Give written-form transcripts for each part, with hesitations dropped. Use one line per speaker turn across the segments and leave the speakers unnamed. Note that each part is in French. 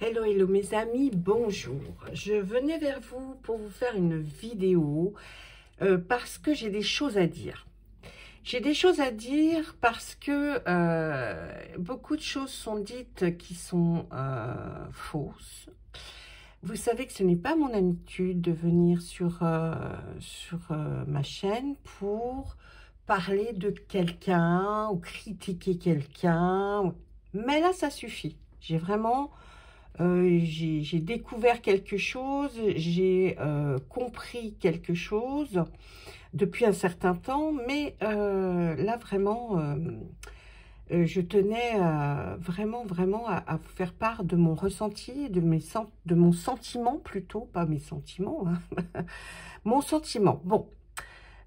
Hello, hello mes amis, bonjour. Je venais vers vous pour vous faire une vidéo parce que j'ai des choses à dire. J'ai des choses à dire parce que beaucoup de choses sont dites qui sont fausses. Vous savez que ce n'est pas mon habitude de venir sur ma chaîne pour parler de quelqu'un ou critiquer quelqu'un. Mais là, ça suffit. J'ai découvert quelque chose, j'ai compris quelque chose depuis un certain temps, mais là vraiment, je tenais vraiment à vous faire part de mon ressenti, de mon sentiment plutôt, pas mes sentiments, hein. Mon sentiment. Bon,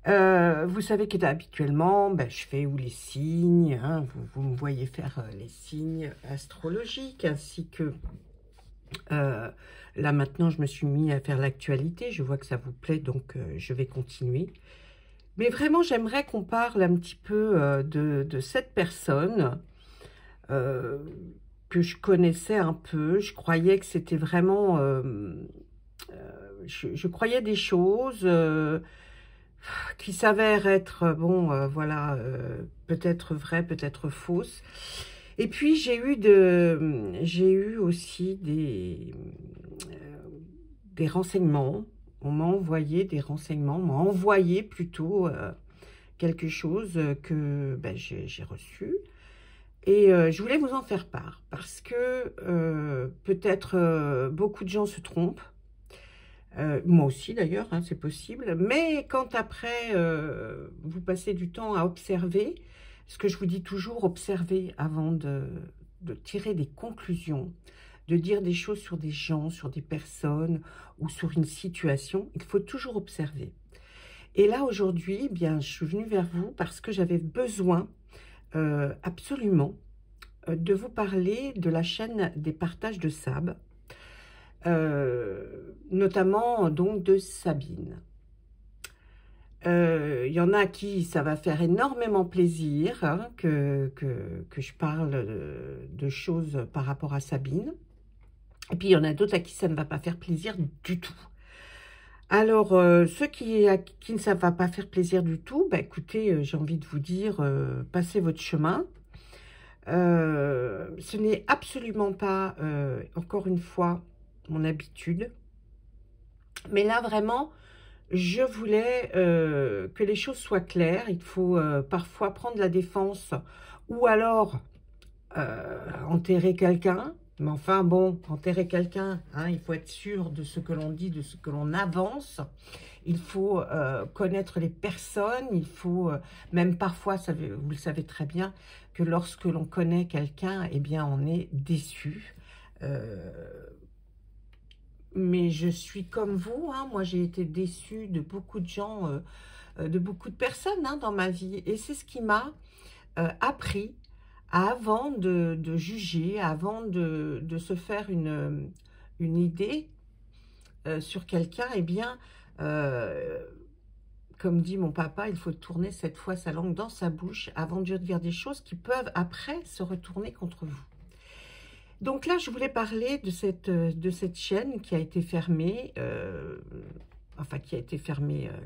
vous savez que habituellement, ben, je fais les signes, hein, vous me voyez faire les signes astrologiques, ainsi que là maintenant je me suis mis à faire l'actualité, je vois que ça vous plaît, donc je vais continuer. Mais vraiment j'aimerais qu'on parle un petit peu de cette personne que je connaissais un peu. Je croyais que c'était vraiment... je croyais des choses qui s'avèrent être, voilà, peut-être vraies, peut-être fausses. Et puis j'ai eu aussi des renseignements. On m'a envoyé des renseignements, on m'a envoyé plutôt quelque chose que ben, j'ai reçu. Et je voulais vous en faire part parce que peut-être beaucoup de gens se trompent. Moi aussi d'ailleurs, hein, c'est possible. Mais quand après, vous passez du temps à observer, ce que je vous dis toujours, observer avant de tirer des conclusions, de dire des choses sur des gens, sur des personnes ou sur une situation, il faut toujours observer. Et là, aujourd'hui, eh bien, je suis venue vers vous parce que j'avais besoin absolument de vous parler de la chaîne des partages de Sab, notamment donc de Sabine. Il y en a à qui ça va faire énormément plaisir hein, que je parle de choses par rapport à Sabine. Et puis il y en a d'autres à qui ça ne va pas faire plaisir du tout. Alors, ceux à qui ça ne va pas faire plaisir du tout, bah, écoutez, j'ai envie de vous dire, passez votre chemin. Ce n'est absolument pas, encore une fois, mon habitude. Mais là, vraiment, je voulais que les choses soient claires. Il faut parfois prendre la défense ou alors enterrer quelqu'un. Mais enfin, bon, enterrer quelqu'un, hein, il faut être sûr de ce que l'on dit, de ce que l'on avance. Il faut connaître les personnes. Il faut, même parfois, vous le savez très bien, que lorsque l'on connaît quelqu'un, eh bien, on est déçu. Mais je suis comme vous, hein, moi j'ai été déçue de beaucoup de gens, de beaucoup de personnes hein, dans ma vie. Et c'est ce qui m'a appris avant de juger, avant de se faire une idée sur quelqu'un. Eh bien, comme dit mon papa, il faut tourner cette fois sa langue dans sa bouche avant de dire des choses qui peuvent après se retourner contre vous. Donc là, je voulais parler de cette chaîne qui a été fermée,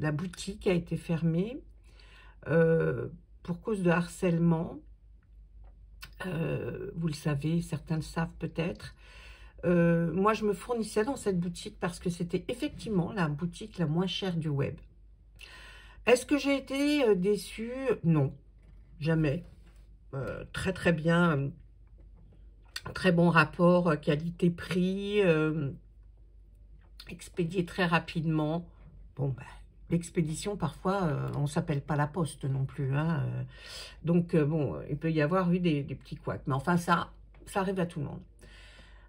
la boutique a été fermée pour cause de harcèlement. Vous le savez, certains le savent peut-être. Moi, je me fournissais dans cette boutique parce que c'était effectivement la boutique la moins chère du web. Est-ce que j'ai été déçue? Non, jamais. Très très bien. Très bon rapport qualité-prix, expédié très rapidement. Bon, ben, l'expédition, parfois, on ne s'appelle pas la poste non plus. Hein, donc, bon, il peut y avoir eu des petits couacs. Mais enfin, ça arrive à tout le monde.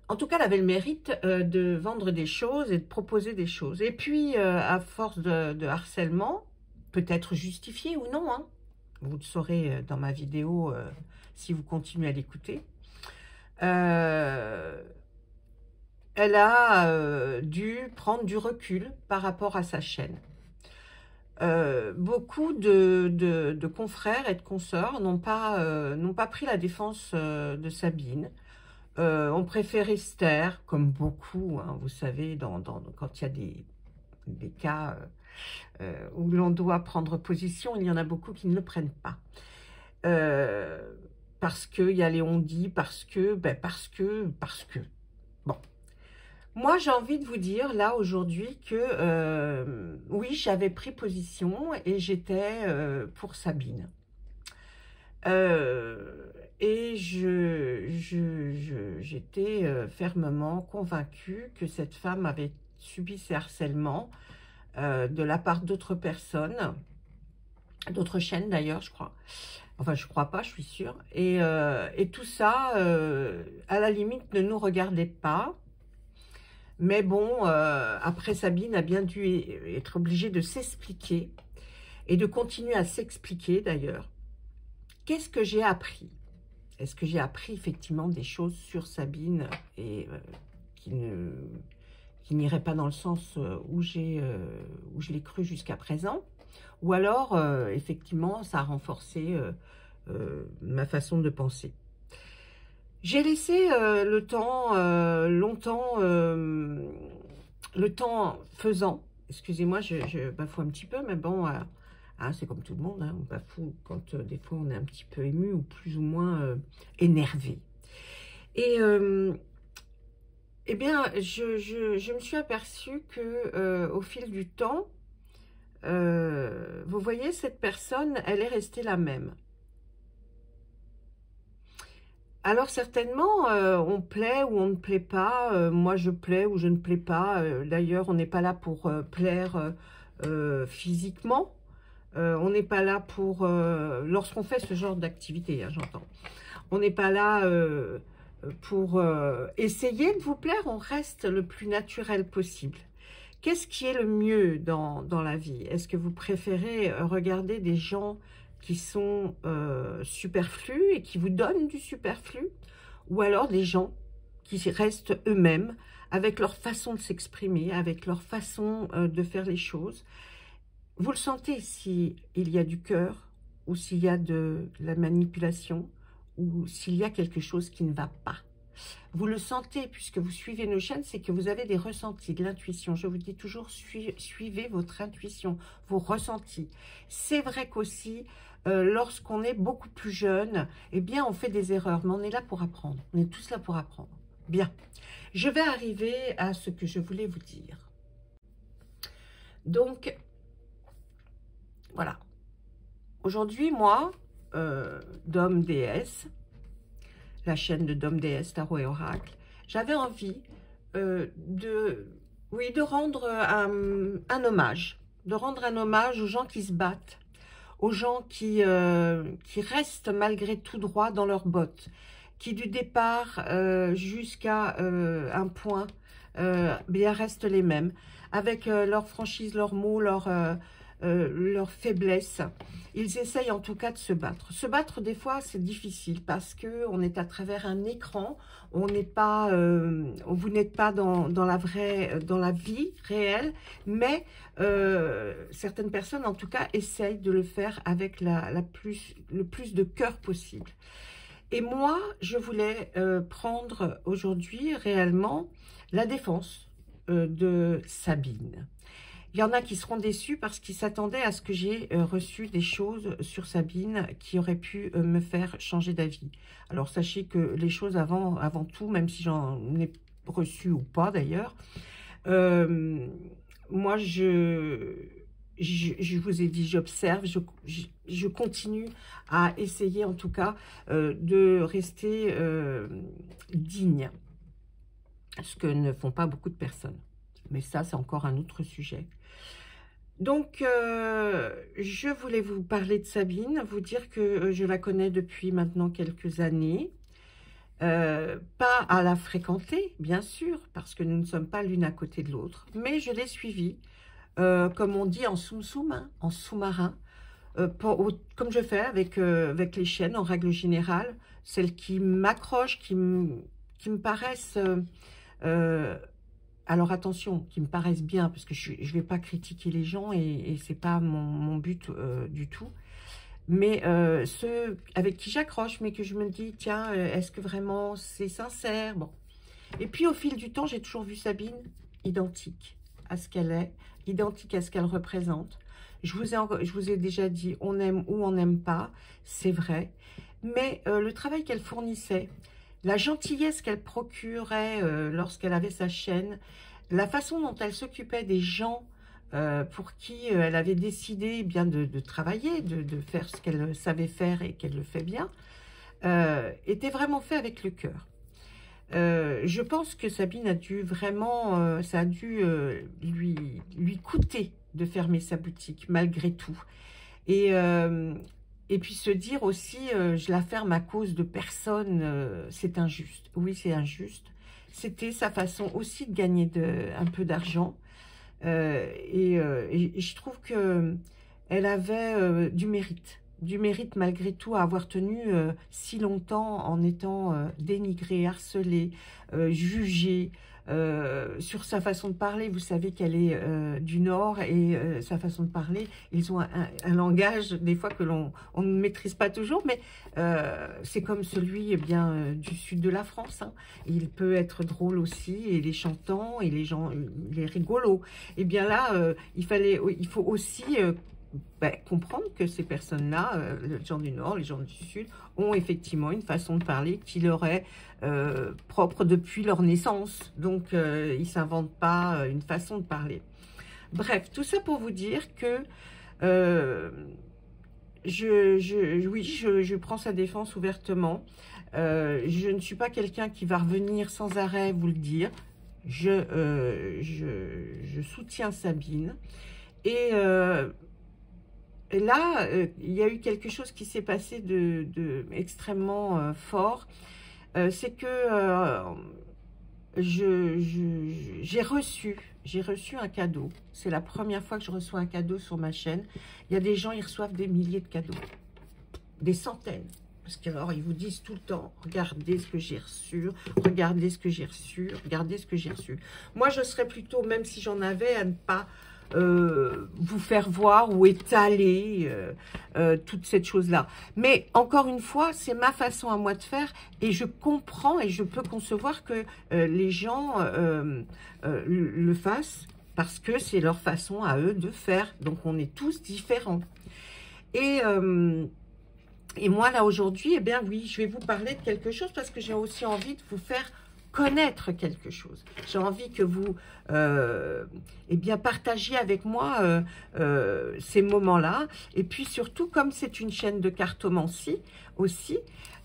En tout cas, elle avait le mérite de vendre des choses et de proposer des choses. Et puis, à force de harcèlement, peut-être justifié ou non, hein, vous le saurez dans ma vidéo si vous continuez à l'écouter. Elle a dû prendre du recul par rapport à sa chaîne. Beaucoup de confrères et de consoeurs n'ont pas pris la défense de Sabine. On préférait se taire, comme beaucoup, hein, vous savez, quand il y a des cas où l'on doit prendre position, il y en a beaucoup qui ne le prennent pas. Parce qu'il y a les on-dit, parce que... Bon. Moi, j'ai envie de vous dire, là, aujourd'hui, que oui, j'avais pris position et j'étais pour Sabine. Et j'étais fermement convaincue que cette femme avait subi ces harcèlements de la part d'autres personnes, d'autres chaînes d'ailleurs, je crois. Enfin, je crois pas, je suis sûre. Et tout ça, à la limite, ne nous regardait pas. Mais bon, après, Sabine a bien dû être obligée de s'expliquer et de continuer à s'expliquer d'ailleurs. Qu'est-ce que j'ai appris? Est-ce que j'ai appris effectivement des choses sur Sabine et qui n'iraient pas dans le sens où je l'ai cru jusqu'à présent? Ou alors, effectivement, ça a renforcé ma façon de penser. J'ai laissé le temps longtemps, le temps faisant. Excusez-moi, je bafoue un petit peu, mais bon, hein, c'est comme tout le monde, hein, on bafoue quand des fois on est un petit peu ému ou plus ou moins énervé. Et eh bien, je me suis aperçue que au fil du temps, vous voyez, cette personne, elle est restée la même. Alors certainement, on plaît ou on ne plaît pas. Moi, je plais ou je ne plais pas. D'ailleurs, on n'est pas là pour plaire physiquement. On n'est pas là pour... lorsqu'on fait ce genre d'activité, hein, j'entends. On n'est pas là pour essayer de vous plaire. On reste le plus naturel possible. Qu'est-ce qui est le mieux dans la vie? Est-ce que vous préférez regarder des gens qui sont superflus et qui vous donnent du superflu, ou alors des gens qui restent eux-mêmes avec leur façon de s'exprimer, avec leur façon de faire les choses? Vous le sentez s'il y a du cœur, ou s'il y a de la manipulation, ou s'il y a quelque chose qui ne va pas. Vous le sentez, puisque vous suivez nos chaînes, c'est que vous avez des ressentis, de l'intuition. Je vous dis toujours, suivez votre intuition, vos ressentis. C'est vrai qu'aussi, lorsqu'on est beaucoup plus jeune, eh bien, on fait des erreurs, mais on est là pour apprendre. On est tous là pour apprendre. Bien, je vais arriver à ce que je voulais vous dire. Donc, voilà. Aujourd'hui, moi, Dom Déesse, la chaîne de Dom Déesse, Tarot et Oracle, j'avais envie de rendre un hommage. De rendre un hommage aux gens qui se battent, aux gens qui restent malgré tout droit dans leurs bottes, qui du départ jusqu'à un point bien restent les mêmes, avec leur franchise, leurs mots, leur faiblesse. Ils essayent en tout cas de se battre. Se battre, des fois, c'est difficile parce qu'on est à travers un écran. On n'est pas, vous n'êtes pas dans la vie réelle, mais certaines personnes, en tout cas, essayent de le faire avec le plus de cœur possible. Et moi, je voulais prendre aujourd'hui réellement la défense de Sabine. Il y en a qui seront déçus parce qu'ils s'attendaient à ce que j'ai reçu des choses sur Sabine qui auraient pu me faire changer d'avis. Alors sachez que les choses avant tout, même si j'en ai reçu ou pas d'ailleurs, moi je vous ai dit, j'observe, je continue à essayer en tout cas de rester digne, ce que ne font pas beaucoup de personnes. Mais ça, c'est encore un autre sujet. Donc, je voulais vous parler de Sabine, vous dire que je la connais depuis maintenant quelques années. Pas à la fréquenter, bien sûr, parce que nous ne sommes pas l'une à côté de l'autre. Mais je l'ai suivie, comme on dit en soum-soum, hein, en sous-marin, comme je fais avec les chaînes en règle générale, celles qui m'accrochent, qui me paraissent... alors attention, qui me paraissent bien, parce que je ne vais pas critiquer les gens et ce n'est pas mon but du tout. mais ceux avec qui j'accroche, mais que je me dis, tiens, est-ce que vraiment c'est sincère? Bon. Et puis au fil du temps, j'ai toujours vu Sabine identique à ce qu'elle est, identique à ce qu'elle représente. Je vous ai déjà dit, on aime ou on n'aime pas, c'est vrai. Mais le travail qu'elle fournissait, la gentillesse qu'elle procurait lorsqu'elle avait sa chaîne, la façon dont elle s'occupait des gens pour qui elle avait décidé eh bien de travailler, de faire ce qu'elle savait faire et qu'elle le fait bien, était vraiment fait avec le cœur. Je pense que Sabine a dû vraiment, ça a dû lui coûter de fermer sa boutique, malgré tout. Et puis se dire aussi, je la ferme à cause de personne, c'est injuste. Oui, c'est injuste. C'était sa façon aussi de gagner un peu d'argent. Et je trouve que elle avait du mérite malgré tout à avoir tenu si longtemps en étant dénigrée, harcelée, jugée, sur sa façon de parler. Vous savez qu'elle est du Nord et sa façon de parler, ils ont un langage des fois que on ne maîtrise pas toujours, mais c'est comme celui eh bien, du sud de la France. Hein. Il peut être drôle aussi, et les chantants, et les gens, les rigolos. Et bien là, il faut aussi comprendre que ces personnes-là, les gens du Nord, les gens du Sud, ont effectivement une façon de parler qui leur est propre depuis leur naissance. Donc, ils ne s'inventent pas une façon de parler. Bref, tout ça pour vous dire que oui, je prends sa défense ouvertement. Je ne suis pas quelqu'un qui va revenir sans arrêt vous le dire. Je soutiens Sabine. Et là, il y a eu quelque chose qui s'est passé de extrêmement fort. C'est que j'ai reçu un cadeau. C'est la première fois que je reçois un cadeau sur ma chaîne. Il y a des gens, ils reçoivent des milliers de cadeaux. Des centaines. Parce qu'alors, ils vous disent tout le temps, regardez ce que j'ai reçu, regardez ce que j'ai reçu, regardez ce que j'ai reçu. Moi, je serais plutôt, même si j'en avais, à ne pas vous faire voir ou étaler toute cette chose-là. Mais encore une fois, c'est ma façon à moi de faire et je comprends et je peux concevoir que les gens le fassent parce que c'est leur façon à eux de faire. Donc, on est tous différents. Et moi, là, aujourd'hui, eh bien, oui, je vais vous parler de quelque chose parce que j'ai aussi envie de vous faire connaître quelque chose. J'ai envie que vous eh bien, partagiez avec moi ces moments-là. Et puis, surtout, comme c'est une chaîne de cartomancie aussi,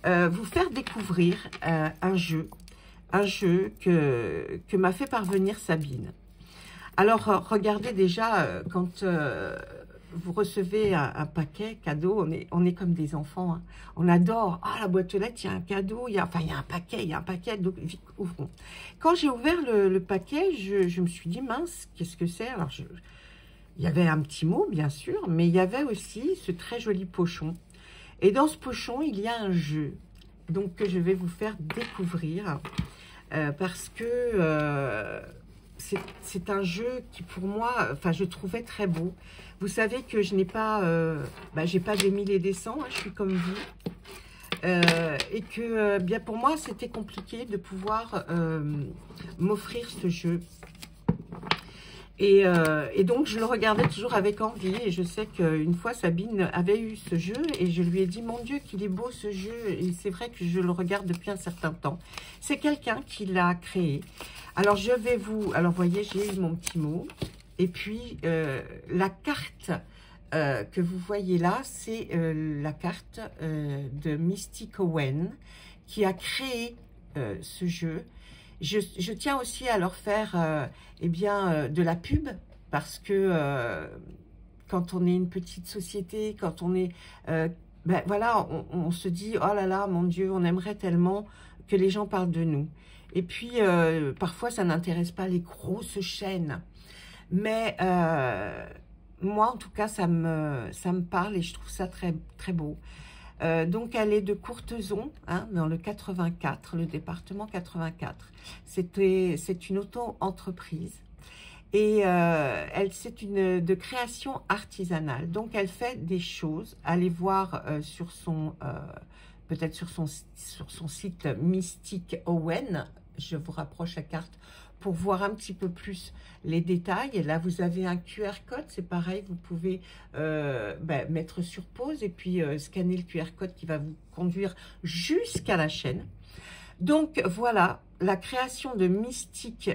vous faire découvrir un jeu que m'a fait parvenir Sabine. Alors, regardez déjà, quand vous recevez un paquet cadeau, on est comme des enfants, hein. On adore, ah, la boîte aux lettres, il y a un cadeau, il y a un paquet, donc ouvrons. Quand j'ai ouvert le paquet, je me suis dit, mince, qu'est-ce que c'est? Alors, il y avait un petit mot, bien sûr, mais il y avait aussi ce très joli pochon. Et dans ce pochon, il y a un jeu, donc que je vais vous faire découvrir, parce que c'est un jeu qui, pour moi, enfin, je trouvais très beau. Vous savez que je n'ai pas, j'ai pas des mille et des cents, hein, je suis comme vous. Et que, bien, pour moi, c'était compliqué de pouvoir m'offrir ce jeu. Et donc, je le regardais toujours avec envie. Et je sais qu'une fois, Sabine avait eu ce jeu. Et je lui ai dit, mon Dieu, qu'il est beau ce jeu. Et c'est vrai que je le regarde depuis un certain temps. C'est quelqu'un qui l'a créé. Alors, je vais vous... Alors, voyez, j'ai eu mon petit mot. Et puis, la carte que vous voyez là, c'est la carte de Misty Cohen qui a créé ce jeu. Je tiens aussi à leur faire de la pub parce que quand on est une petite société, quand on est... voilà, on se dit, oh là là, mon Dieu, on aimerait tellement que les gens parlent de nous. Et puis, parfois, ça n'intéresse pas les grosses chaînes. Mais moi, en tout cas, ça me parle et je trouve ça très, très beau. Donc, elle est de Courtezon, hein, dans le 84, le département 84. C'est une auto-entreprise. Et c'est une de création artisanale. Donc, elle fait des choses. Allez voir sur son, peut-être sur son site Mystic Owen. Je vous rapproche la carte pour voir un petit peu plus les détails. Et là, vous avez un QR code. C'est pareil, vous pouvez mettre sur pause et puis scanner le QR code qui va vous conduire jusqu'à la chaîne. Donc, voilà la création de Mystic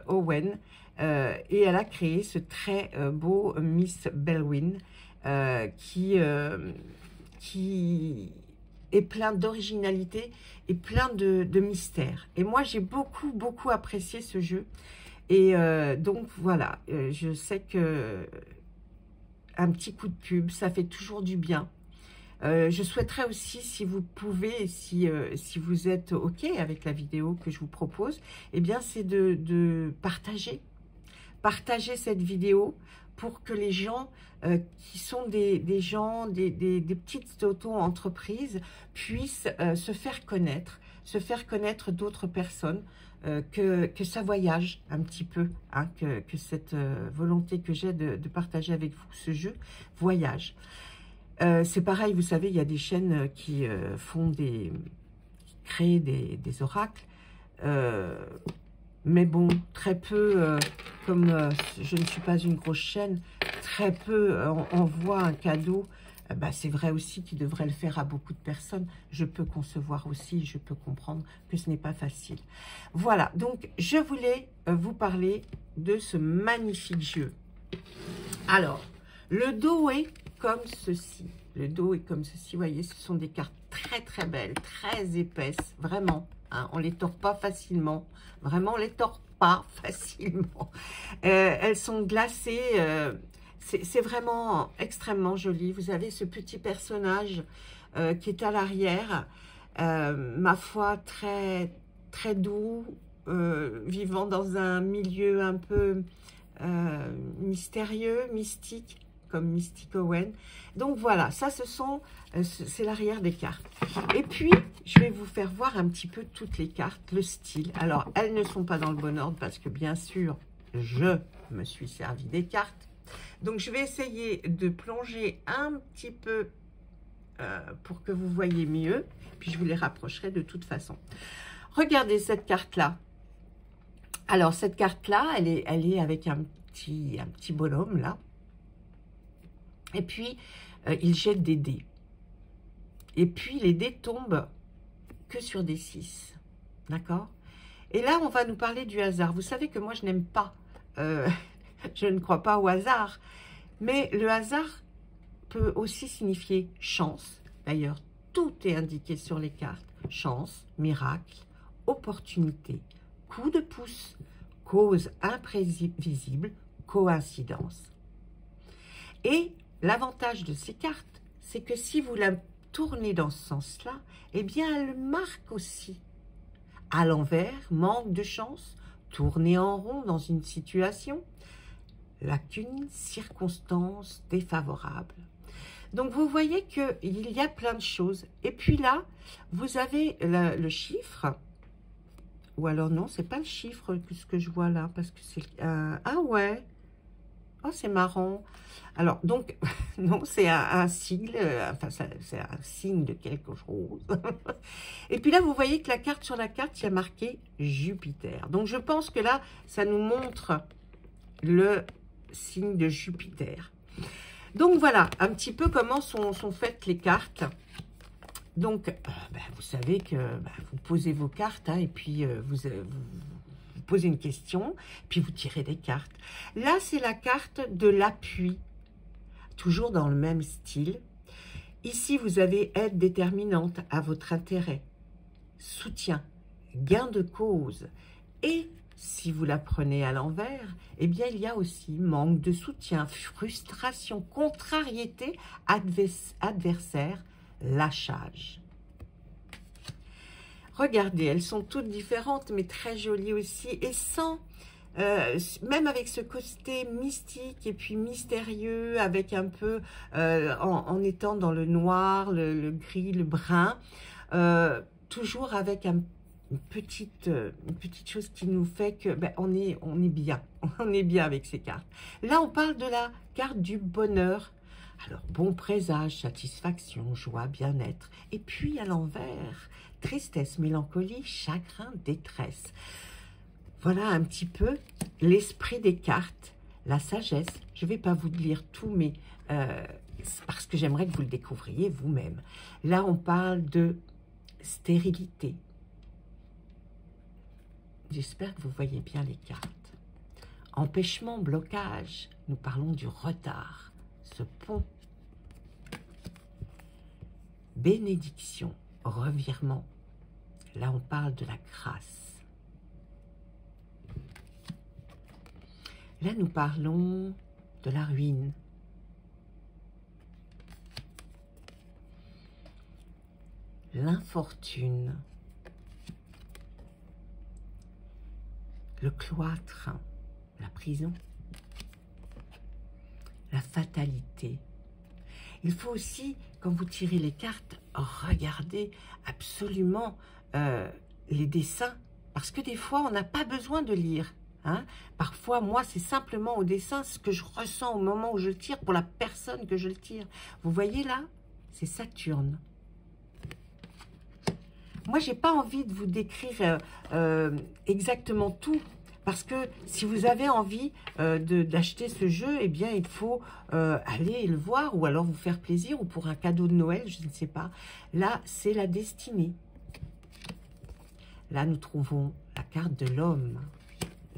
Owen. Et elle a créé ce très beau Miss Bellwin qui est plein d'originalité et plein de mystère. Et moi, j'ai beaucoup apprécié ce jeu. Et donc, voilà, je sais que un petit coup de pub, ça fait toujours du bien. Je souhaiterais aussi, si vous pouvez, si vous êtes OK avec la vidéo que je vous propose, eh bien, c'est de partager cette vidéo pour que les gens qui sont des petites auto-entreprises puissent se faire connaître d'autres personnes, que ça voyage un petit peu, hein, que cette volonté que j'ai de partager avec vous ce jeu voyage. C'est pareil, vous savez, il y a des chaînes qui créent des oracles, mais bon, très peu, comme je ne suis pas une grosse chaîne, très peu envoient un cadeau. C'est vrai aussi qu'ils devraient le faire à beaucoup de personnes. Je peux concevoir aussi, je peux comprendre que ce n'est pas facile. Voilà, donc je voulais vous parler de ce magnifique jeu. Alors, le dos est comme ceci. Le dos est comme ceci, vous voyez, ce sont des cartes très belles, très épaisses, vraiment. Hein, on les tord pas facilement. Vraiment, on les tord pas facilement. Elles sont glacées. C'est vraiment extrêmement joli. Vous avez ce petit personnage qui est à l'arrière. Ma foi, très doux, vivant dans un milieu un peu mystérieux, mystique, comme Mystic Owen. Donc voilà, ça c'est l'arrière des cartes. Et puis, je vais vous faire voir un petit peu toutes les cartes, le style. Alors, elles ne sont pas dans le bon ordre parce que bien sûr, je me suis servi des cartes. Donc, je vais essayer de plonger un petit peu pour que vous voyez mieux. Puis, je vous les rapprocherai de toute façon. Regardez cette carte-là. Alors, cette carte-là, elle est avec un petit bonhomme, là. Et puis, il jette des dés. Et puis, les dés tombent que sur des 6. D'accord? Et là, on va nous parler du hasard. Vous savez que moi, je n'aime pas, je ne crois pas au hasard. Mais le hasard peut aussi signifier chance. D'ailleurs, tout est indiqué sur les cartes. Chance, miracle, opportunité, coup de pouce, cause imprévisible, coïncidence. Et l'avantage de ces cartes, c'est que si vous la tournez dans ce sens-là, eh bien, elle marque aussi. À l'envers, manque de chance, tourner en rond dans une situation, lacune, circonstance défavorable. Donc, vous voyez qu'il y a plein de choses. Et puis là, vous avez le chiffre. Ou alors, non, c'est pas le chiffre ce que je vois là, parce que c'est... ah ouais. Oh, c'est marrant. Alors, donc, non, c'est un sigle, enfin, c'est un signe de quelque chose. Et puis là, vous voyez que sur la carte, il y a marqué Jupiter. Donc, je pense que là, ça nous montre le signe de Jupiter. Donc, voilà, un petit peu comment sont faites les cartes. Donc, vous savez que vous posez vos cartes, hein, et puis vous posez une question, puis vous tirez des cartes. Là, c'est la carte de l'appui, toujours dans le même style. Ici, vous avez aide déterminante à votre intérêt, soutien, gain de cause. Et si vous la prenez à l'envers, eh bien, il y a aussi manque de soutien, frustration, contrariété, adversaire, lâchage. Regardez, elles sont toutes différentes, mais très jolies aussi. Et sans, même avec ce côté mystique et puis mystérieux, avec un peu, en étant dans le noir, le gris, le brun, toujours avec une petite chose qui nous fait que ben, on est bien. On est bien avec ces cartes. Là, on parle de la carte du bonheur. Alors, bon présage, satisfaction, joie, bien-être. Et puis, à l'envers, tristesse, mélancolie, chagrin, détresse. Voilà un petit peu l'esprit des cartes, la sagesse. Je ne vais pas vous lire tout, mais parce que j'aimerais que vous le découvriez vous-même. Là, on parle de stérilité. J'espère que vous voyez bien les cartes. Empêchement, blocage. Nous parlons du retard. Ce pont. Bénédiction, revirement. Là, on parle de la grâce. Là, nous parlons de la ruine. L'infortune. Le cloître. La prison. La fatalité. Il faut aussi, quand vous tirez les cartes, regarder absolument les dessins. Parce que des fois, on n'a pas besoin de lire. Hein. Parfois, moi, c'est simplement au dessin ce que je ressens au moment où je le tire pour la personne que je le tire. Vous voyez là, c'est Saturne. Moi, j'ai pas envie de vous décrire exactement tout. Parce que si vous avez envie d'acheter ce jeu, eh bien, il faut aller le voir ou alors vous faire plaisir ou pour un cadeau de Noël, je ne sais pas. Là, c'est la destinée. Là, nous trouvons la carte de l'homme,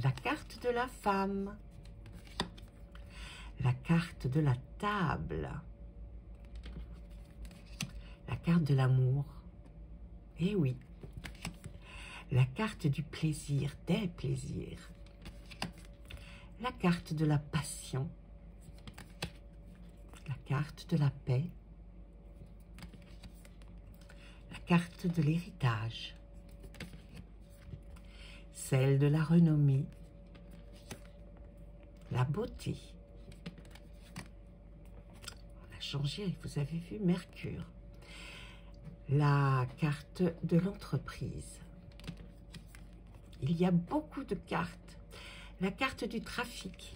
la carte de la femme, la carte de la table, la carte de l'amour. Eh oui. La carte du plaisir, des plaisirs. La carte de la passion. La carte de la paix. La carte de l'héritage. Celle de la renommée. La beauté. On a changé, vous avez vu, Mercure. La carte de l'entreprise. Il y a beaucoup de cartes. La carte du trafic.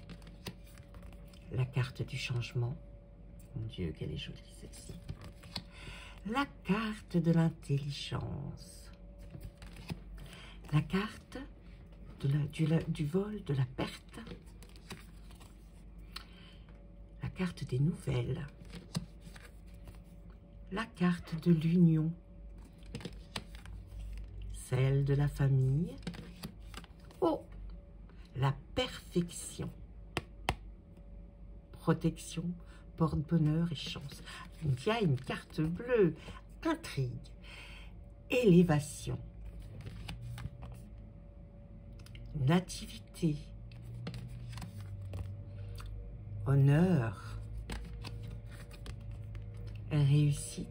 La carte du changement. Mon Dieu, qu'elle est jolie celle-ci. La carte de l'intelligence. La carte du vol, de la perte. La carte des nouvelles. La carte de l'union. Celle de la famille. Oh, la perfection. Protection, porte-bonheur et chance. Il y a une carte bleue. Intrigue. Élévation. Nativité. Honneur. Réussite.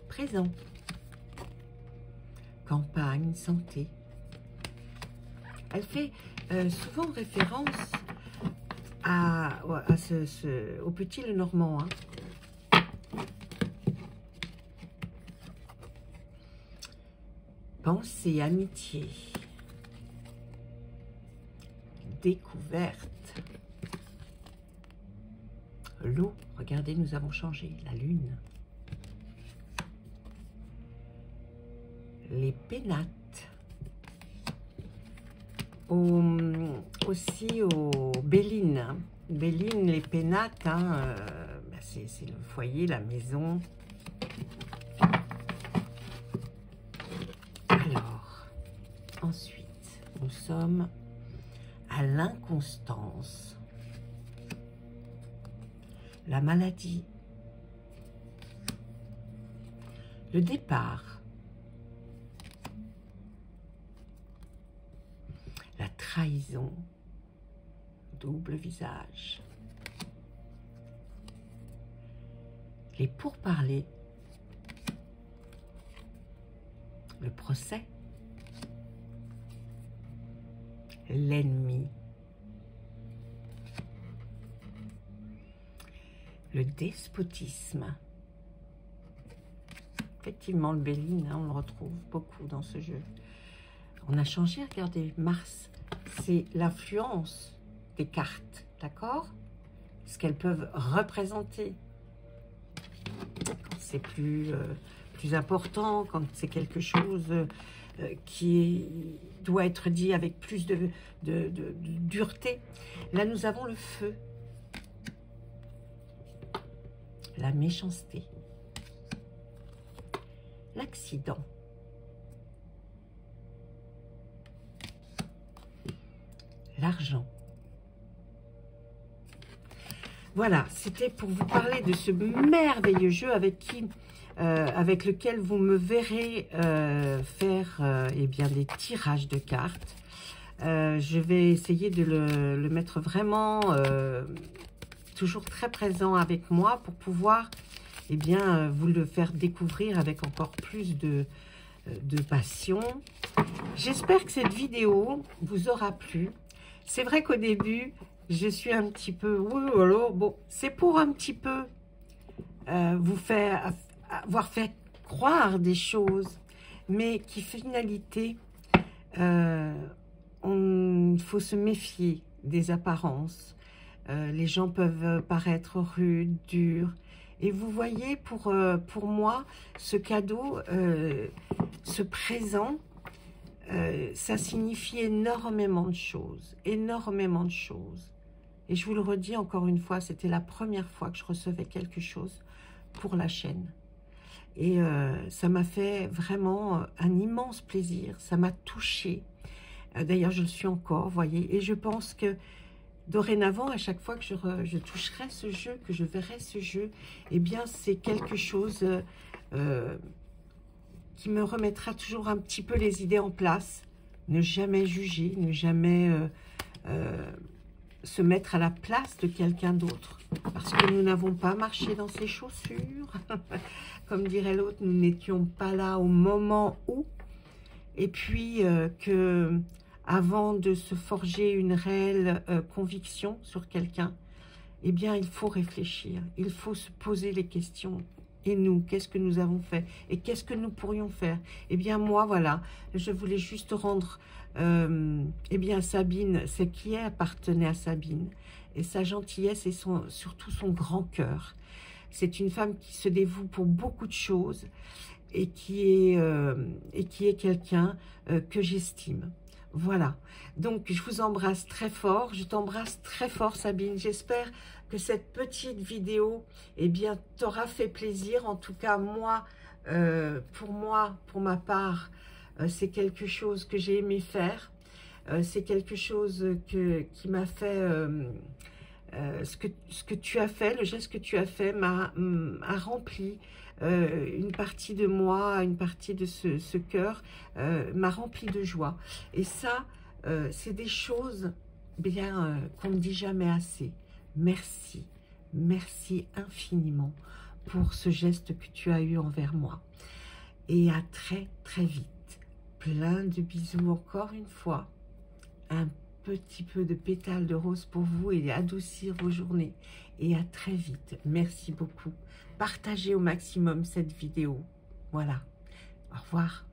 Présent. Campagne, santé. Elle fait souvent référence au petit Lenormand. Hein. Pensée, amitié. Découverte. L'eau, regardez, nous avons changé. La lune. Les pénates. Aussi aux Bélines. Bélines, les pénates, hein, c'est le foyer, la maison. Alors, ensuite, nous sommes à l'inconstance. La maladie. Le départ. La trahison, double visage. Les pourparlers. Le procès. L'ennemi. Le despotisme. Effectivement, le Béline, hein, on le retrouve beaucoup dans ce jeu. On a changé, regardez, Mars, c'est l'influence des cartes, d'accord? Ce qu'elles peuvent représenter. Quand c'est plus important, quand c'est quelque chose doit être dit avec plus de dureté. Là, nous avons le feu, la méchanceté, l'accident, l'argent. Voilà, c'était pour vous parler de ce merveilleux jeu avec lequel vous me verrez faire eh bien, des tirages de cartes. Je vais essayer de le mettre vraiment toujours très présent avec moi pour pouvoir eh bien, vous le faire découvrir avec encore plus de passion. J'espère que cette vidéo vous aura plu. C'est vrai qu'au début, je suis un petit peu... Oui, alors, bon, c'est pour un petit peu vous faire... avoir fait croire des choses, mais qui, finalité, il faut se méfier des apparences. Les gens peuvent paraître rudes, durs. Et vous voyez, pour moi, ce cadeau, ce présent, ça signifie énormément de choses, énormément de choses. Et je vous le redis encore une fois, c'était la première fois que je recevais quelque chose pour la chaîne. Et ça m'a fait vraiment un immense plaisir, ça m'a touchée. D'ailleurs, je le suis encore, voyez. Et je pense que dorénavant, à chaque fois que je toucherai ce jeu, que je verrai ce jeu, eh bien, c'est quelque chose qui me remettra toujours un petit peu les idées en place. Ne jamais juger, ne jamais se mettre à la place de quelqu'un d'autre. Parce que nous n'avons pas marché dans ses chaussures. Comme dirait l'autre, nous n'étions pas là au moment où. Et puis que avant de se forger une réelle conviction sur quelqu'un, eh bien, il faut réfléchir. Il faut se poser les questions. Et nous, qu'est-ce que nous avons fait? Et qu'est-ce que nous pourrions faire? Eh bien, moi, voilà, je voulais juste rendre, eh bien, Sabine, ce qui appartenait à Sabine, et sa gentillesse et surtout son grand cœur. C'est une femme qui se dévoue pour beaucoup de choses et qui est quelqu'un que j'estime. Voilà, donc je vous embrasse très fort, je t'embrasse très fort Sabine, j'espère que cette petite vidéo, eh bien, t'aura fait plaisir. En tout cas, moi, pour ma part, c'est quelque chose que j'ai aimé faire, c'est quelque chose qui m'a fait, ce que tu as fait, le geste que tu as fait a rempli une partie de moi, une partie de ce cœur, m'a rempli de joie. Et ça, c'est des choses bien qu'on ne dit jamais assez. Merci, merci infiniment pour ce geste que tu as eu envers moi. Et à très très vite. Plein de bisous encore une fois. Un petit peu de pétales de rose pour vous et adoucir vos journées. Et à très vite. Merci beaucoup. Partagez au maximum cette vidéo. Voilà. Au revoir.